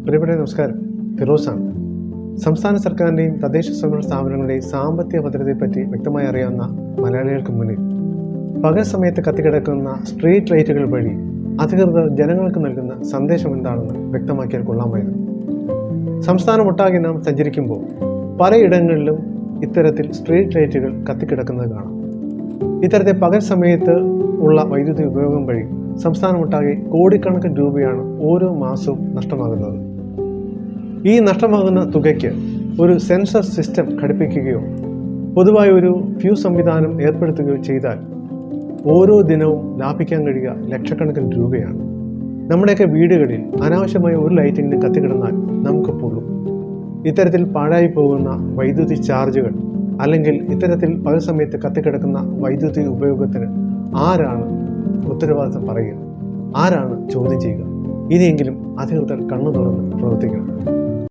പ്രിയപ്പെട്ട നമസ്കാരം. ഫിറോസാണ്. സംസ്ഥാന സർക്കാരിൻ്റെയും തദ്ദേശ സ്വയംഭരണ സ്ഥാപനങ്ങളുടെയും സാമ്പത്തിക ഭദ്രതയെപ്പറ്റി വ്യക്തമായി അറിയാവുന്ന മലയാളികൾക്ക് മുന്നിൽ പകൽ സമയത്ത് കത്തിക്കിടക്കുന്ന സ്ട്രീറ്റ് ലൈറ്റുകൾ വഴി അധികൃതർ ജനങ്ങൾക്ക് നൽകുന്ന സന്ദേശം എന്താണെന്ന് വ്യക്തമാക്കിയാൽ കൊള്ളാമായിരുന്നു. സംസ്ഥാനമൊട്ടാകെ നാം സഞ്ചരിക്കുമ്പോൾ പലയിടങ്ങളിലും ഇത്തരത്തിൽ സ്ട്രീറ്റ് ലൈറ്റുകൾ കത്തിക്കിടക്കുന്നത് കാണാം. ഇത്തരത്തിൽ പകൽ സമയത്ത് ഉള്ള വൈദ്യുതി ഉപയോഗം വഴി സംസ്ഥാനമൊട്ടാകെ കോടിക്കണക്കിന് രൂപയാണ് ഓരോ മാസവും നഷ്ടമാകുന്നത്. ഈ നഷ്ടമാകുന്ന തുകയ്ക്ക് ഒരു സെൻസർ സിസ്റ്റം ഘടിപ്പിക്കുകയോ പൊതുവായ ഒരു ഫ്യൂസ് സംവിധാനം ഏർപ്പെടുത്തുകയോ ചെയ്താൽ ഓരോ ദിനവും ലാഭിക്കാൻ കഴിയുക ലക്ഷക്കണക്കിന് രൂപയാണ്. നമ്മുടെയൊക്കെ വീടുകളിൽ അനാവശ്യമായ ഒരു ലൈറ്റിങ്ങിന് കത്തിക്കിടന്നാൽ നമുക്ക് പൊള്ളും. ഇത്തരത്തിൽ പാഴായി പോകുന്ന വൈദ്യുതി ചാർജുകൾ അല്ലെങ്കിൽ ഇത്തരത്തിൽ പകൽ സമയത്ത് കത്തിക്കിടക്കുന്ന വൈദ്യുതി ഉപയോഗത്തിന് ആരാണ് ഉത്തരവാദിത്തം പറയുക? ആരാണ് ചോദ്യം ചെയ്യുക? ഇനിയെങ്കിലും അധികൃതർ കണ്ണു തുറന്ന് പ്രവർത്തിക്കണം.